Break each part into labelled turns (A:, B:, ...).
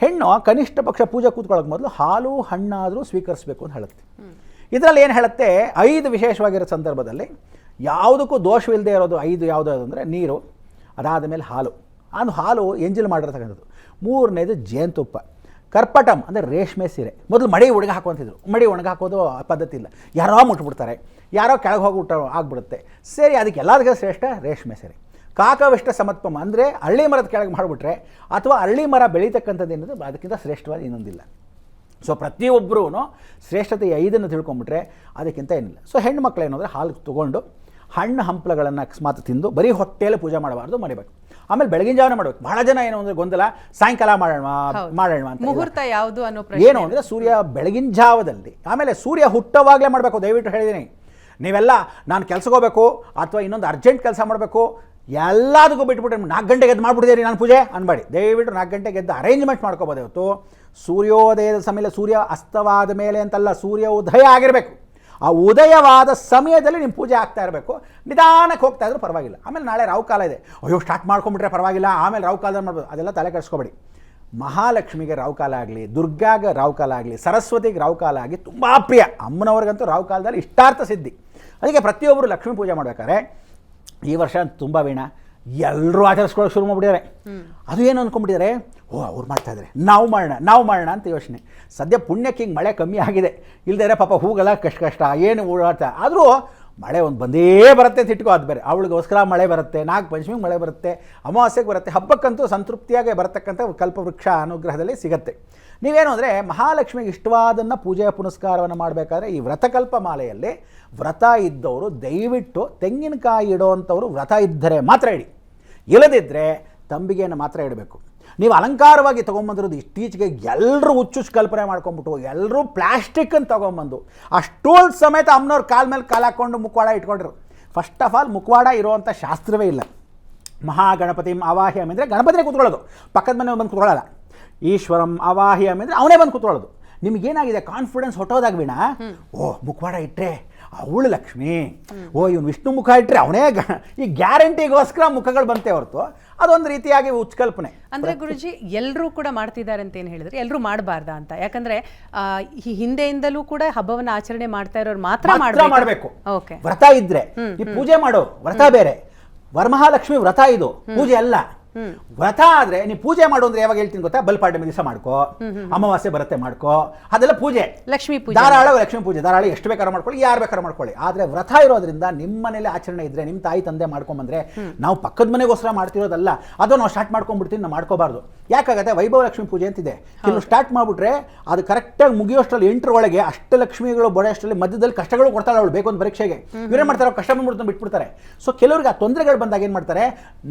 A: ಹೆಣ್ಣು ಕನಿಷ್ಠ ಪಕ್ಷ ಪೂಜೆ ಕೂತ್ಕೊಳ್ಳೋಕೆ ಮೊದಲು ಹಾಲು ಹಣ್ಣಾದರೂ ಸ್ವೀಕರಿಸಬೇಕು ಅಂತ ಹೇಳುತ್ತೆ. ಇದರಲ್ಲಿ ಏನು ಹೇಳುತ್ತೆ, 5 ವಿಶೇಷವಾಗಿರೋ ಸಂದರ್ಭದಲ್ಲಿ ಯಾವುದಕ್ಕೂ ದೋಷವಿಲ್ಲದೆ ಇರೋದು 5 ಯಾವುದು ಅಂದರೆ ನೀರು, ಅದಾದ ಮೇಲೆ ಹಾಲು, ಹಾಲು ಎಂಜಲು ಮಾಡಿರ್ತಕ್ಕಂಥದ್ದು, 3ನೇದು ಜೇನುತುಪ್ಪ, ಕರ್ಪಟಂ ಅಂದರೆ ರೇಷ್ಮೆ ಸೀರೆ. ಮೊದಲು ಮಡಿ ಒಣಗ ಹಾಕುವಂತಿದ್ರು, ಮಡಿ ಒಣಗ ಹಾಕೋದು ಪದ್ಧತಿ ಇಲ್ಲ, ಯಾರೋ ಮುಟ್ಬಿಡ್ತಾರೆ, ಯಾರೋ ಕೆಳಗೆ ಹೋಗಿ ಆಗ್ಬಿಡುತ್ತೆ. ಸರಿ, ಅದಕ್ಕೆ ಎಲ್ಲದಕ್ಕೆ ಶ್ರೇಷ್ಠ ರೇಷ್ಮೆ ಸೀರೆ. ಕಾಕವಿಷ್ಟ ಸಮತ್ಪಮ ಅಂದರೆ ಅರಳಿ ಮರದ ಕೆಳಗೆ ಮಾಡಿಬಿಟ್ರೆ ಅಥವಾ ಅರಳಿ ಮರ ಬೆಳೀತಕ್ಕಂಥದ್ದು ಏನದು ಅದಕ್ಕಿಂತ ಶ್ರೇಷ್ಠವಾದ ಇನ್ನೊಂದಿಲ್ಲ. ಸೊ ಪ್ರತಿಯೊಬ್ಬರೂ ಶ್ರೇಷ್ಠತೆ 5 ತಿಳ್ಕೊಂಬಿಟ್ರೆ ಅದಕ್ಕಿಂತ ಏನಿಲ್ಲ. ಸೊ ಹೆಣ್ಣು ಮಕ್ಕಳು ಏನು ಅಂದರೆ ಹಾಲು ತೊಗೊಂಡು ಹಣ್ಣು ಹಂಪಲುಗಳನ್ನು ಅಕಸ್ಮಾತ್ ತಿಂದು ಬರೀ ಹೊಟ್ಟೆಯಲ್ಲಿ ಪೂಜೆ ಮಾಡಬಾರ್ದು, ಮರಿಬೇಕು. ಆಮೇಲೆ ಬೆಳಗಿನ ಜಾವನೇ ಮಾಡಬೇಕು. ಬಹಳ ಜನ ಏನು ಅಂದರೆ ಗೊಂದಲ, ಸಾಯಂಕಾಲ ಮಾಡೋಣ ಅಂತ.
B: ಮುಹೂರ್ತ ಯಾವುದು ಅನ್ನೋ
A: ಏನು ಅಂದರೆ ಸೂರ್ಯ ಬೆಳಗಿನ ಜಾವದಲ್ಲಿ, ಆಮೇಲೆ ಸೂರ್ಯ ಹುಟ್ಟವಾಗಲೇ ಮಾಡಬೇಕು. ದಯವಿಟ್ಟು ಹೇಳಿದ್ದೀನಿ, ನೀವೆಲ್ಲ ನಾನು ಕೆಲ್ಸಕ್ಕೆ ಹೋಗಬೇಕು ಅಥವಾ ಇನ್ನೊಂದು ಅರ್ಜೆಂಟ್ ಕೆಲಸ ಮಾಡಬೇಕು ಎಲ್ಲದಕ್ಕೂ ಬಿಟ್ಬಿಟ್ರೆ 4 ಗಂಟೆಗೆ ಎದ್ದು ಮಾಡಿಬಿಟ್ಟಿದ್ದೀರಿ ನಾನು ಪೂಜೆ ಅನ್ಬೇಡಿ. ದಯವಿಟ್ಟು 4 ಗಂಟೆಗೆ ಎದ್ದು ಅರೇಂಜ್ಮೆಂಟ್ ಮಾಡ್ಕೋಬೋದು. ಇವತ್ತು ಸೂರ್ಯೋದಯದ ಸಮಯ, ಸೂರ್ಯ ಅಸ್ತವಾದ ಮೇಲೆ ಅಂತಲ್ಲ, ಸೂರ್ಯ ಉದಯ ಆಗಿರಬೇಕು. ಆ ಉದಯವಾದ ಸಮಯದಲ್ಲಿ ನಿಮ್ಮ ಪೂಜೆ ಆಗ್ತಾ ಇರಬೇಕು. ನಿಧಾನಕ್ಕೆ ಹೋಗ್ತಾ ಇದ್ರೂ ಪರವಾಗಿಲ್ಲ. ಆಮೇಲೆ ನಾಳೆ ರಾಹುಕಾಲ ಇದೆ, ಅಯ್ಯೋ ಸ್ಟಾರ್ಟ್ ಮಾಡ್ಕೊಂಬಿಟ್ರೆ ಪರವಾಗಿಲ್ಲ, ಆಮೇಲೆ ರಾಹುಕಾಲದಲ್ಲಿ ಮಾಡ್ಬೋದು, ಅದೆಲ್ಲ ತಲೆ ಕೆಡಿಸ್ಕೊಬೇಡಿ. ಮಹಾಲಕ್ಷ್ಮಿಗೆ ರಾಹುಕಾಲ ಆಗಲಿ, ದುರ್ಗಾಗೆ ರಾಹುಕಾಲ ಆಗಲಿ, ಸರಸ್ವತಿಗೆ ರಾಹುಕಾಲ ಆಗಿ ತುಂಬ ಪ್ರಿಯ. ಅಮ್ಮನವ್ರಿಗಂತೂ ರಾಹುಕಾಲದಲ್ಲಿ ಇಷ್ಟಾರ್ಥ ಸಿದ್ಧಿ. ಅದಕ್ಕೆ ಪ್ರತಿಯೊಬ್ಬರು ಲಕ್ಷ್ಮೀ ಪೂಜೆ ಮಾಡ್ಬೇಕಾದ್ರೆ ಈ ವರ್ಷ ತುಂಬ ವೀಣಾ ಎಲ್ಲರೂ ಆಚರಿಸ್ಕೊಳ್ಳೋಕೆ ಶುರು ಮಾಡಿಬಿಟ್ಟಿದ್ದಾರೆ. ಅದು ಏನು ಅಂದ್ಕೊಂಡ್ಬಿಟ್ಟಿದ್ದಾರೆ, ಅವ್ರು ಮಾಡ್ತಾಯಿದ್ದಾರೆ ನಾವು ಮಾಡೋಣ ಅಂತ ಯೋಚನೆ. ಸದ್ಯ ಪುಣ್ಯಕ್ಕೆ ಹಿಂಗೆ ಮಳೆ ಕಮ್ಮಿ ಆಗಿದೆ, ಇಲ್ಲದೇ ಪಾಪ ಹೂಗೆಲ್ಲ ಕಷ್ಟ ಏನು ಓಡಾಟ. ಆದರೂ ಮಳೆ ಒಂದು ಬಂದೇ ಬರುತ್ತೆ ಅಂತ ಇಟ್ಕೋ, ಅದು ಬೇರೆ. ಅವಳಿಗೋಸ್ಕರ ಮಳೆ ಬರುತ್ತೆ, ನಾಗ ಪಂಚಮಿಗೆ ಮಳೆ ಬರುತ್ತೆ, ಅಮಾವಾಸ್ಯೆಗೆ ಬರುತ್ತೆ, ಹಬ್ಬಕ್ಕಂತೂ ಸಂತೃಪ್ತಿಯಾಗಿ ಬರತಕ್ಕಂಥ ಕಲ್ಪವೃಕ್ಷ ಅನುಗ್ರಹದಲ್ಲಿ ಸಿಗುತ್ತೆ. ನೀವೇನು ಅಂದರೆ ಮಹಾಲಕ್ಷ್ಮಿಗೆ ಇಷ್ಟವಾದನ್ನು ಪೂಜೆ ಪುನಸ್ಕಾರವನ್ನು ಮಾಡಬೇಕಾದ್ರೆ ಈ ವ್ರತಕಲ್ಪ ಮಾಲೆಯಲ್ಲಿ ವ್ರತ ಇದ್ದವರು ದಯವಿಟ್ಟು ತೆಂಗಿನಕಾಯಿ ಇಡೋವಂಥವ್ರು ವ್ರತ ಇದ್ದರೆ ಮಾತ್ರ ಇಡಿ, ಇಲ್ಲದಿದ್ದರೆ ತಂಬಿಗೆಯನ್ನು ಮಾತ್ರ ಇಡಬೇಕು. ನೀವು ಅಲಂಕಾರವಾಗಿ ತೊಗೊಂಬಂದಿರೋದು ಇತ್ತೀಚೆಗೆ ಎಲ್ಲರೂ ಹುಚ್ಚುಚ್ಚು ಕಲ್ಪನೆ ಮಾಡ್ಕೊಂಬಿಟ್ಟು ಎಲ್ಲರೂ ಪ್ಲಾಸ್ಟಿಕ್ಕನ್ನು ತೊಗೊಂಬಂದು ಆ ಸ್ಟೂಲ್ ಸಮೇತ ಅಮ್ಮನವ್ರ ಕಾಲ ಮೇಲೆ ಕಾಲು ಹಾಕ್ಕೊಂಡು ಮುಖವಾಡ ಇಟ್ಕೊಂಡಿರು. ಫಸ್ಟ್ ಆಫ್ ಆಲ್ ಮುಖವಾಡ ಇರೋವಂಥ ಶಾಸ್ತ್ರವೇ ಇಲ್ಲ. ಮಹಾಗಣಪತಿ ಅವಾಹ್ಯಂ ಅಂದರೆ ಗಣಪತಿನೇ ಕೂತ್ಕೊಳ್ಳೋದು, ಪಕ್ಕದ ಮನೆ ಬಂದು ಕೂತ್ಕೊಳ್ಳಲ್ಲ. ಈಶ್ವರಂ ಅವಾಹ್ಯಂ ಅಂದರೆ ಅವನೇ ಬಂದು ಕೂತ್ಕೊಳ್ಳೋದು. ನಿಮಗೇನಾಗಿದೆ, ಕಾನ್ಫಿಡೆನ್ಸ್ ಹೊಟ್ಟೋದಾಗ ವೀಣಾ, ಮುಖವಾಡ ಇಟ್ಟರೆ ಅವಳು ಲಕ್ಷ್ಮಿ, ಇವನು ವಿಷ್ಣು ಮುಖ ಇಟ್ಟರೆ ಅವನೇ ಈ ಗ್ಯಾರಂಟಿಗೋಸ್ಕರ ಮುಖಗಳು ಬಂತೆ ಹೊರತು ಅದೊಂದು ರೀತಿಯಾಗಿ ಉತ್ಕಲ್ಪನೆ.
B: ಅಂದರೆ ಗುರುಜಿ ಎಲ್ಲರೂ ಕೂಡ ಮಾಡ್ತಿದ್ದಾರೆ ಅಂತ ಏನು ಹೇಳಿದ್ರೆ ಎಲ್ಲರೂ ಮಾಡಬಾರ್ದಾ ಅಂತ? ಯಾಕಂದ್ರೆ ಹಿಂದೆಯಿಂದಲೂ ಕೂಡ ಹಬ್ಬವನ್ನು ಆಚರಣೆ ಮಾಡ್ತಾ ಇರೋರು ಮಾತ್ರ
A: ಮಾಡಬೇಕು. ವ್ರತ ಇದ್ರೆ ಈ ಪೂಜೆ ಮಾಡೋ ವ್ರತ ಬೇರೆ, ವರಮಹಾಲಕ್ಷ್ಮಿ ವ್ರತ ಇದು, ಪೂಜೆ ಅಲ್ಲ. ವ್ರತ ಆದ್ರೆ ನೀವು ಪೂಜೆ ಮಾಡು ಅಂದ್ರೆ ಯಾವಾಗ ಹೇಳ್ತೀನಿ ಗೊತ್ತಾ, ಬಲ್ಪಾಡ್ಯಮಿ ದಿವಸ ಮಾಡ್ಕೋ, ಅಮಾವಾಸ್ಯೆ ಬರುತ್ತೆ ಮಾಡ್ಕೋ, ಅದೆಲ್ಲ ಪೂಜೆ,
B: ಲಕ್ಷ್ಮೀ ಪೂಜೆ,
A: ಧಾರಾಳ ಲಕ್ಷ್ಮೀ ಪೂಜೆ, ಧಾರಾಳ ಎಷ್ಟು ಬೇಕಾದ್ರೂ ಮಾಡ್ಕೊಳ್ಳಿ, ಯಾರು ಬೇಕಾದ್ರೂ ಮಾಡ್ಕೊಳ್ಳಿ. ಆದ್ರೆ ವ್ರತ ಇರೋದ್ರಿಂದ ನಿಮ್ಮ ಮನೇಲಿ ಆಚರಣೆ ಇದ್ರೆ, ನಿಮ್ಮ ತಾಯಿ ತಂದೆ ಮಾಡ್ಕೊಂಬಂದ್ರೆ, ನಾವು ಪಕ್ಕದ ಮನೆಗೋಸ್ಕರ ಮಾಡ್ತಿರೋದಲ್ಲ, ಅದು ನಾವು ಸ್ಟಾರ್ಟ್ ಮಾಡ್ಕೊಂಡ್ಬಿಡ್ತೀವಿ, ನಾವು ಮಾಡ್ಕೋಬಾರ್ದು. ಯಾಕಾಗತ್ತೆ, ವೈಭವ ಲಕ್ಷ್ಮೀ ಪೂಜೆ ಅಂತಿದೆ, ಕೆಲವು ಸ್ಟಾರ್ಟ್ ಮಾಡ್ಬಿಟ್ರೆ ಅದು ಕರೆಕ್ಟಾಗಿ ಮುಗಿಯೋಷ್ಟರಲ್ಲಿ 8ರ ಒಳಗೆ ಅಷ್ಟಲಕ್ಷ್ಮಿಗಳು ಬರೋಷ್ಟರಲ್ಲಿ ಮಧ್ಯದಲ್ಲಿ ಕಷ್ಟಗಳು ಕೊಡ್ತಾಳೆ ಅವಳು, ಬೇಕು ಒಂದು ಪರೀಕ್ಷೆಗೆ ಇವರೇ ಮಾಡ್ತಾರೆ, ಕಷ್ಟ ಬಂದ್ಬಿಡ್ತು ಬಿಟ್ಬಿಡ್ತಾರೆ. ಸೊ ಕೆಲವ್ರಿಗೆ ಆ ತೊಂದರೆಗಳು ಬಂದಾಗ ಏನು ಮಾಡ್ತಾರೆ,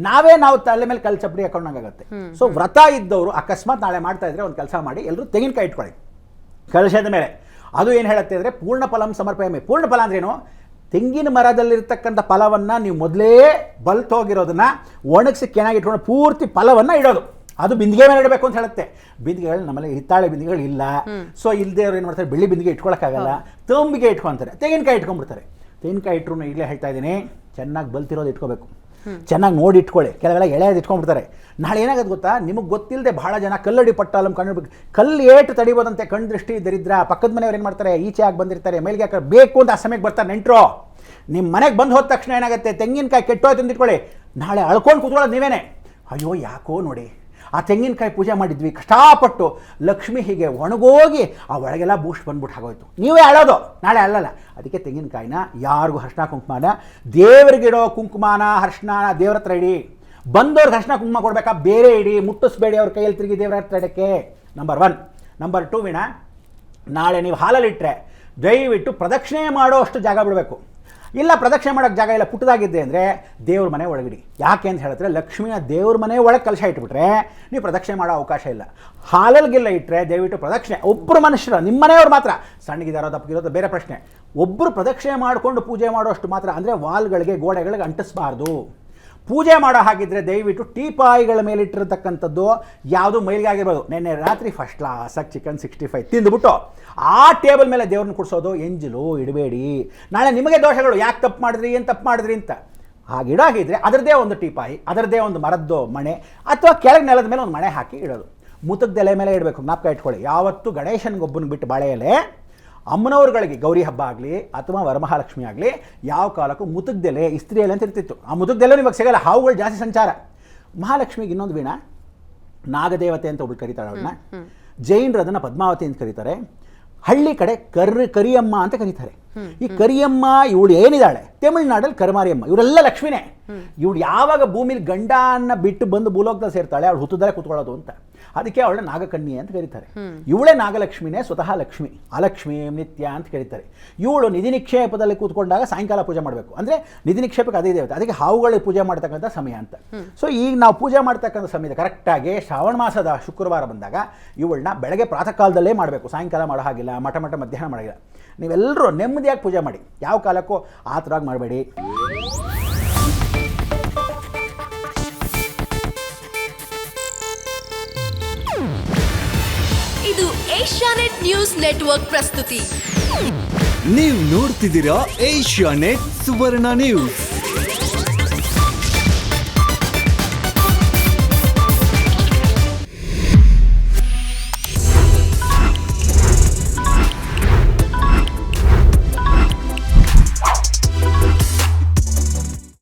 A: ನಾವು ತಲೆ ಮೇಲೆ ಚಪ್ಪಡಿ ಹಾಕೊಂಡಾಗತ್ತೆ. ಸೊ ವ್ರತ ಇದ್ದವರು ಅಕಸ್ಮಾತ್ ನಾಳೆ ಮಾಡ್ತಾ ಇದ್ರೆ ಒಂದು ಕೆಲಸ ಮಾಡಿ, ಎಲ್ಲರೂ ತೆಂಗಿನಕಾಯಿ ಇಟ್ಕೊಳ್ಳಿ ಕಲಶದ ಮೇಲೆ. ಅದು ಏನು ಹೇಳುತ್ತೆ ಅಂದರೆ ಪೂರ್ಣ ಫಲಂ ಸಮರ್ಪಯಾಮಿ. ಪೂರ್ಣ ಫಲ ಅಂದ್ರೇನು, ತೆಂಗಿನ ಮರದಲ್ಲಿರ್ತಕ್ಕಂಥ ಫಲವನ್ನು ನೀವು ಮೊದಲೇ ಬಲ್ತೋಗಿರೋದನ್ನ ಒಣಗಿಸಿ ಕೆಣಾಗಿ ಇಟ್ಕೊಂಡು ಪೂರ್ತಿ ಫಲವನ್ನು ಇಡೋದು, ಅದು ಬಿಂದಿಗೆ ಮೇಲೆ ಇಡಬೇಕು ಅಂತ ಹೇಳುತ್ತೆ. ಬಿಂದಿಗೆಗಳು ನಮ್ಮಲ್ಲಿ ಹಿತ್ತಾಳೆ ಬಿಂದಿಗೆಗಳು ಇಲ್ಲ. ಸೊ ಇಲ್ಲದೆ ಅವ್ರು ಏನು ಮಾಡ್ತಾರೆ, ಬೆಳ್ಳಿ ಬಿಂದಿಗೆ ಇಟ್ಕೊಳಕ್ಕಾಗಲ್ಲ, ತಂಬಿಗೆ ಇಟ್ಕೊತಾರೆ, ತೆಂಗಿನಕಾಯಿ ಇಟ್ಕೊಂಡ್ಬಿಡ್ತಾರೆ. ತೆಂಗಿನಕಾಯಿ ಇಟ್ಟರು ಈಗಲೇ ಹೇಳ್ತಾ ಇದ್ದೀನಿ, ಚೆನ್ನಾಗಿ ಬಲ್ತಿರೋದು ಇಟ್ಕೋಬೇಕು, ಚೆನ್ನಾಗಿ ನೋಡಿ ಇಟ್ಕೊಳ್ಳಿ. ಕೆಲವೆಲ್ಲ ಎಳೆಯೋದು ಇಟ್ಕೊಂಡ್ಬಿಡ್ತಾರೆ. ನಾಳೆ ಏನಾಗೋದು ಗೊತ್ತಾ, ನಿಮಗೆ ಗೊತ್ತಿಲ್ಲದೆ ಬಹಳ ಜನ ಕಲ್ಲಡಿ ಪಟ್ಟಾಲಂ ಕಣ್ಣು ಕಲ್ಲು ಏಟು ತಡಿಬೋದಂತೆ, ಕಣ್ಣು ದೃಷ್ಟಿ ದರಿದ್ರ. ಪಕ್ಕದ ಮನೆಯವ್ರು ಏನು ಮಾಡ್ತಾರೆ, ಈಚೆ ಆಗಿ ಬಂದಿರ್ತಾರೆ, ಮೇಲ್ಗೆ ಹಾಕಿ ಬೇಕು ಅಂತ ಆ ಸಮಯಕ್ಕೆ ಬರ್ತಾರೆ ನೆಂಟರು. ನಿಮ್ಮ ಮನೆಗೆ ಬಂದು ಹೋದ ತಕ್ಷಣ ಏನಾಗುತ್ತೆ, ತೆಂಗಿನಕಾಯಿ ಕೆಟ್ಟೋಯ್ತು ಅಂತ ಇಟ್ಕೊಳ್ಳಿ, ನಾಳೆ ಅಳ್ಕೊಂಡು ಕೂತ್ಕೊಳ್ಳೋದು ನೀವೇನೆ. ಅಯ್ಯೋ ಯಾಕೋ ನೋಡಿ, ಆ ತೆಂಗಿನಕಾಯಿ ಪೂಜೆ ಮಾಡಿದ್ವಿ ಕಷ್ಟಪಟ್ಟು, ಲಕ್ಷ್ಮಿ ಹೀಗೆ ಒಣಗೋಗಿ ಆ ಒಳಗೆಲ್ಲ ಬೂಸ್ಟ್ ಬಂದ್ಬಿಟ್ಟು ಆಗೋಯ್ತು, ನೀವೇ ಅಳೋದು, ನಾಳೆ ಅಳ್ಳಲ್ಲ. ಅದಕ್ಕೆ ತೆಂಗಿನಕಾಯಿನ ಯಾರಿಗೂ ಅರ್ಶಿನ ಕುಂಕುಮಾನ, ದೇವರಿಗಿಡೋ ಕುಂಕುಮಾನ ಅರ್ಶಿನ ದೇವ್ರ ಹತ್ರ ಇಡಿ. ಬಂದವ್ರಿಗೆ ಅರ್ಶಿನ ಕುಂಕುಮ ಕೊಡಬೇಕಾ, ಬೇರೆ ಇಡಿ, ಮುಟ್ಟಿಸ್ಬೇಡಿ ಅವ್ರ ಕೈಯಲ್ಲಿ ತಿರುಗಿ ದೇವರ ಹತ್ರ ಇಡಕ್ಕೆ. ನಂಬರ್ 1. ನಂಬರ್ 2 ವೀಣಾ, ನಾಳೆ ನೀವು ಹಾಲಲ್ಲಿಟ್ಟರೆ ದಯವಿಟ್ಟು ಪ್ರದಕ್ಷಿಣೆ ಮಾಡೋ ಅಷ್ಟು ಜಾಗ ಬಿಡಬೇಕು. ಇಲ್ಲ ಪ್ರದಕ್ಷಿಣೆ ಮಾಡೋಕ್ಕೆ ಜಾಗ ಇಲ್ಲ, ಪುಟ್ಟದಾಗಿದ್ದೆ ಅಂದರೆ ದೇವ್ರ ಮನೆ ಒಳಗಿಡಿ. ಯಾಕೆ ಅಂತ ಹೇಳಿದ್ರೆ ಲಕ್ಷ್ಮಿಯ ದೇವ್ರ ಮನೆ ಒಳಗೆ ಕಲಶ ಇಟ್ಬಿಟ್ರೆ ನೀವು ಪ್ರದಕ್ಷಿಣೆ ಮಾಡೋ ಅವಕಾಶ ಇಲ್ಲ. ಹಾಲಲ್ಗೆಲ್ಲ ಇಟ್ಟರೆ ದಯವಿಟ್ಟು ಪ್ರದಕ್ಷಿಣೆ ಒಬ್ಬರು ಮನುಷ್ಯರು, ನಿಮ್ಮ ಮನೆಯವ್ರು ಮಾತ್ರ, ಸಣ್ಣಗಿದಾರೋ ದಪ್ಪಗಿರೋದು ಬೇರೆ ಪ್ರಶ್ನೆ, ಒಬ್ಬರು ಪ್ರದಕ್ಷಿಣೆ ಮಾಡಿಕೊಂಡು ಪೂಜೆ ಮಾಡೋಷ್ಟು ಮಾತ್ರ. ಅಂದರೆ ವಾಲ್ಗಳಿಗೆ ಗೋಡೆಗಳಿಗೆ ಅಂಟಿಸಬಾರ್ದು. ಪೂಜೆ ಮಾಡೋ ಹಾಗಿದ್ರೆ ದಯವಿಟ್ಟು ಟೀಪಾಯಿಗಳ ಮೇಲೆ ಇಟ್ಟಿರತಕ್ಕಂಥದ್ದು ಯಾವುದು ಮೈಲಿಗೆ ಆಗಿರ್ಬೋದು. ನಿನ್ನೆ ರಾತ್ರಿ ಫಸ್ಟ್ ಕ್ಲಾಸಾಗಿ ಚಿಕನ್ 65 ತಿಂದುಬಿಟ್ಟು ಆ ಟೇಬಲ್ ಮೇಲೆ ದೇವ್ರನ್ನ ಕುಡಿಸೋದು ಎಂಜಲು ಇಡಬೇಡಿ. ನಾಳೆ ನಿಮಗೆ ದೋಷಗಳು, ಯಾಕೆ ತಪ್ಪು ಮಾಡಿದ್ರಿ, ಏನು ತಪ್ಪು ಮಾಡಿದ್ರಿ ಅಂತ. ಹಾಗಿಡಾಗಿದ್ರೆ ಅದರದ್ದೇ ಒಂದು ಟೀಪಾಯಿ, ಅದರದ್ದೇ ಒಂದು ಮರದ್ದು ಮಣೆ ಅಥವಾ ಕೆಳಗೆ ನೆಲದ ಮೇಲೆ ಒಂದು ಮಣೆ ಹಾಕಿ ಇಡೋದು. ಮುತುಕದ ಎಲೆ ಮೇಲೆ ಇಡಬೇಕು, ಜ್ಞಾಪಕ ಇಟ್ಕೊಳ್ಳಿ. ಯಾವತ್ತು ಗಣೇಶನಿಗೊಬ್ಬನ ಬಿಟ್ಟು ಬಾಳೆ ಎಲೆ ಅಮ್ಮನವ್ರುಗಳಿಗೆ ಗೌರಿ ಹಬ್ಬ ಆಗಲಿ ಅಥವಾ ವರಮಹಾಲಕ್ಷ್ಮಿ ಆಗಲಿ ಯಾವ ಕಾಲಕ್ಕೂ ಮುತುಕದೆಲೆ ಇಸ್ತ್ರಿ ಎಲೆ ಅಂತ ಇರ್ತಿತ್ತು. ಆ ಮುತುಕದೆಲೆ ನಿಮಗೆ ಸಿಗಲ್ಲ, ಹಾವುಗಳು ಜಾಸ್ತಿ ಸಂಚಾರ. ಮಹಾಲಕ್ಷ್ಮಿಗೆ ಇನ್ನೊಂದು ವೀಣಾ, ನಾಗದೇವತೆ ಅಂತ ಒಬ್ಳು ಕರೀತಾಳೆ ಅವಳನ್ನ. ಜೈನರು ಅದನ್ನು ಪದ್ಮಾವತಿ ಅಂತ ಕರೀತಾರೆ. ಹಳ್ಳಿ ಕಡೆ ಕರಿಯಮ್ಮ ಅಂತ ಕರೀತಾರೆ. ಈ ಕರಿಯಮ್ಮ ಇವಳು ಏನಿದ್ದಾಳೆ ತಮಿಳ್ನಾಡಲ್ಲಿ ಕರಿಮಾರಿಯಮ್ಮ, ಇವರೆಲ್ಲ ಲಕ್ಷ್ಮಿನೇ. ಇವಳು ಯಾವಾಗ ಭೂಮಿಲಿ ಗಂಡನ ಬಿಟ್ಟು ಬಂದು ಭೂಲೋಕದಲ್ಲಿ ಸೇರ್ತಾಳೆ ಅವಳು ಹುತ್ತದಲ್ಲೇ ಕೂತ್ಕೊಳ್ಳೋದು ಅಂತ. ಅದಕ್ಕೆ ಅವಳನ್ನ ನಾಗಕನ್ಯೆ ಅಂತ ಕರೀತಾರೆ. ಇವಳೇ ನಾಗಲಕ್ಷ್ಮಿನೇ, ಸ್ವತಃ ಲಕ್ಷ್ಮಿ. ಅಲಕ್ಷ್ಮಿ ನಿತ್ಯ ಅಂತ ಕರೀತಾರೆ. ಇವಳು ನಿಧಿ ನಿಕ್ಷೇಪದಲ್ಲಿ ಕೂತ್ಕೊಂಡಾಗ ಸಾಯಂಕಾಲ ಪೂಜೆ ಮಾಡಬೇಕು. ಅಂದರೆ ನಿಧಿ ನಿಕ್ಷೇಪಕ್ಕೆ ಅದೇ ದೇವತೆ, ಅದಕ್ಕೆ ಹಾವುಗಳಿಗೆ ಪೂಜೆ ಮಾಡ್ತಕ್ಕಂಥ ಸಮಯ ಅಂತ. ಸೊ ಈಗ ನಾವು ಪೂಜೆ ಮಾಡ್ತಕ್ಕಂಥ ಸಮಯದ ಕರೆಕ್ಟಾಗಿ ಶ್ರಾವಣ ಮಾಸದ ಶುಕ್ರವಾರ ಬಂದಾಗ ಇವಳನ್ನ ಬೆಳಗ್ಗೆ ಪ್ರಾತಃ ಕಾಲದಲ್ಲೇ ಮಾಡಬೇಕು, ಸಾಯಂಕಾಲ ಮಾಡೋ ಹಾಗಿಲ್ಲ, ಮಠ ಮಧ್ಯಾಹ್ನ ಮಾಡೋಂಗಿಲ್ಲ. ನೀವೆಲ್ಲರೂ ನೆಮ್ಮದಿಯಾಗಿ ಪೂಜೆ ಮಾಡಿ, ಯಾವ ಕಾಲಕ್ಕೂ ಆತರಾಗಿ ಮಾಡಬೇಡಿ.
C: ಇದು ಏಷ್ಯಾನೆಟ್ ನ್ಯೂಸ್ ನೆಟ್ವರ್ಕ್ ಪ್ರಸ್ತುತಿ.
D: ನೀವು ನೋಡ್ತಿದ್ದೀರಾ ಏಷ್ಯಾನೆಟ್ ಸುವರ್ಣ ನ್ಯೂಸ್.